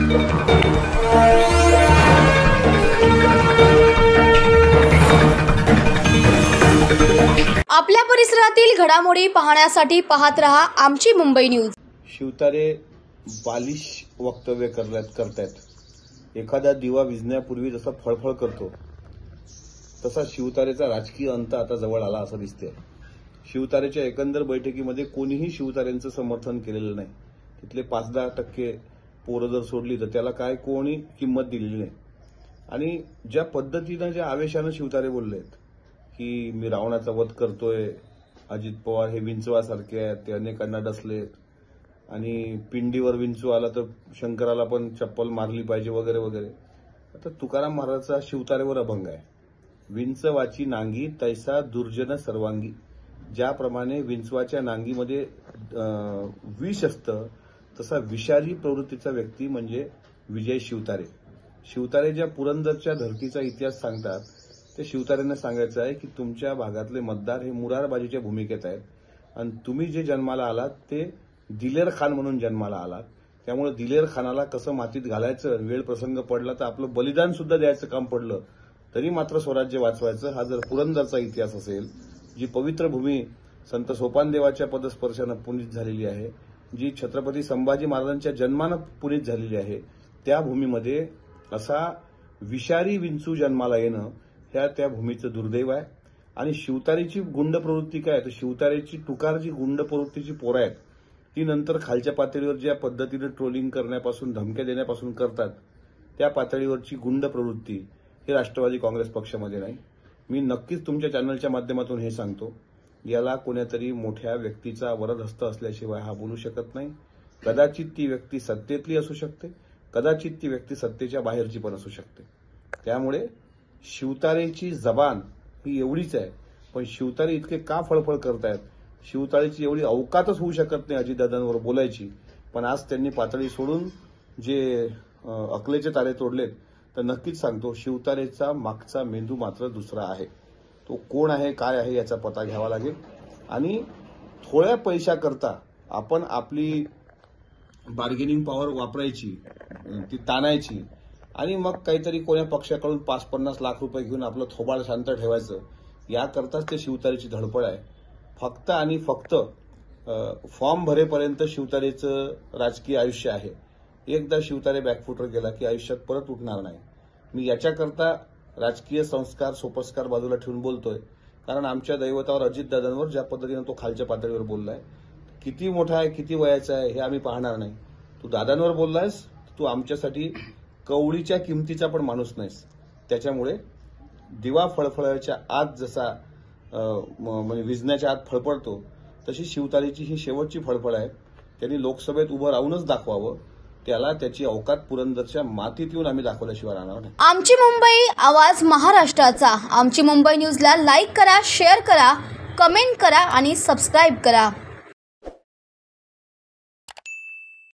आपल्या परिसरातील घडामोडी पाहण्यासाठी पाहत रहा आमची मुंबई न्यूज। शिवतारे बालिश वक्तव्य करतायत। एखादा दिवा विझण्यापूर्वी जसा फळफळ करतो तसा शिवतारेचा राजकीय अंत आता जवळ आला असं दिसतंय। शिवतारेच्या एकंदर बैठकीमध्ये कोणीही शिवतारेंचं समर्थन केलेलं नाही। तिथले 5-10% पोरं जर सोडली तर त्याला काय कोणी किंमत दिलेली नाही। आणि ज्या पद्धतीनं ज्या आवेशानं शिवतारे बोललेत की मी रावणाचा वध करतोय, अजित पवार हे विंचवासारखे आहेत, ते अनेकांना डसलेत आणि पिंडीवर विंचू आला तर शंकराला पण चप्पल मारली पाहिजे वगैरे वगैरे। आता तुकाराम महाराजांचा शिवतारेवर अभंग आहे, विंचवाची नांगी तैसा दुर्जन सर्वांगी। ज्याप्रमाणे विंचवाच्या नांगीमध्ये विष असतं तसा विषारी प्रवृत्तीचा व्यक्ती म्हणजे विजय शिवतारे। शिवतारे ज्या पुरंदरच्या धरतीचा इतिहास सांगतात ते शिवतारेंना सांगायचं आहे की तुमच्या भागातले मतदार हे मुरारबाजीच्या भूमिकेत आहेत आणि तुम्ही जे जन्माला आलात ते दिलेर खान म्हणून जन्माला आलात। त्यामुळे दिलेर खानाला कसं मातीत घालायचं, वेळ प्रसंग पडला तर आपलं बलिदान सुद्धा द्यायचं काम पडलं तरी मात्र स्वराज्य वाचवायचं। हा जर पुरंदरचा इतिहास असेल, जी पवित्र भूमी संत सोपानदेवाच्या पदस्पर्शानं पुनीत झालेली आहे, जी छत्रपती संभाजी महाराजांच्या जन्मानं पुनीत झालेली आहे, त्या भूमीमध्ये असा विषारी विंचू जन्माला येणं त्या भूमीचं दुर्दैव आहे। आणि शिवतारेची गुंड प्रवृत्ती काय, तर शिवतारेची टुकार जी गुंड प्रवृत्तीची पोरं आहेत ती नंतर खालच्या पातळीवर ज्या पद्धतीने ट्रोलिंग करण्यापासून धमक्या देण्यापासून करतात त्या पातळीवरची गुंड प्रवृत्ती ही राष्ट्रवादी काँग्रेस पक्षामध्ये नाही। मी नक्कीच तुमच्या चॅनलच्या माध्यमातून हे सांगतो, याला कोणीतरी मोठ्या व्यक्तीचा वरदहस्त असल्याशिवाय हा बोलू शकत नाही। कदाचित ती व्यक्ती सत्तेतली असू शकते, कदाचित ती व्यक्ती सत्तेच्या बाहेरची पण असू शकते। त्यामुळे शिवतारेची जबान ही एवढीच आहे, पण शिवतारे इतके का फळफळ करतायत, शिवतारेची एवढी अवकातच होऊ शकत नाही अजितदादांवर बोलायची, पण आज त्यांनी पातळी सोडून जे अकलेचे तारे तोडलेत तर नक्कीच सांगतो शिवतारेचा मागचा मेंदू मात्र दुसरा आहे। तो कोण आहे काय आहे याचा पता घ्यावा लागेल आणि थोड्या पैशाकरता आपण आपली बार्गेनिंग पॉवर वापरायची, ती ताणायची आणि मग काहीतरी कोण्या पक्षाकडून 5-50 लाख रुपये घेऊन आपलं थोबाड शांत ठेवायचं, याकरताच ते शिवतारेची धडपड आहे। फक्त आणि फक्त फॉर्म भरेपर्यंत शिवतारेचं राजकीय आयुष्य आहे। एकदा शिवतारे बॅकफुटवर गेला की आयुष्यात परत उठणार नाही। मी याच्याकरता राजकीय संस्कार सोपस्कार बाजूला ठेवून बोलतोय, कारण आमच्या दैवतावर अजितदादांवर ज्या पद्धतीनं तो खालच्या पातळीवर बोललाय, किती मोठा आहे किती वयाचा आहे हे आम्ही पाहणार नाही। तू दादांवर बोललायस, तू आमच्यासाठी कवडीच्या किमतीचा पण माणूस नाहीस। त्याच्यामुळे दिवा फळफळाच्या आत जसा म्हणजे विझण्याच्या आत फळफळतो तशी शिवतारेची ही शेवटची फळफळ आहे। त्यांनी लोकसभेत उभं राहूनच दाखवावं, त्याला त्याची अवकात पुरंदरच्या मातीत येऊन आम्ही दाखवल्याशिवाय राहणार नाही। आमची मुंबई, आवाज महाराष्ट्राचा। आमची मुंबई न्यूजला लाईक करा, शेअर करा, कमेंट करा आणि सबस्क्राईब करा।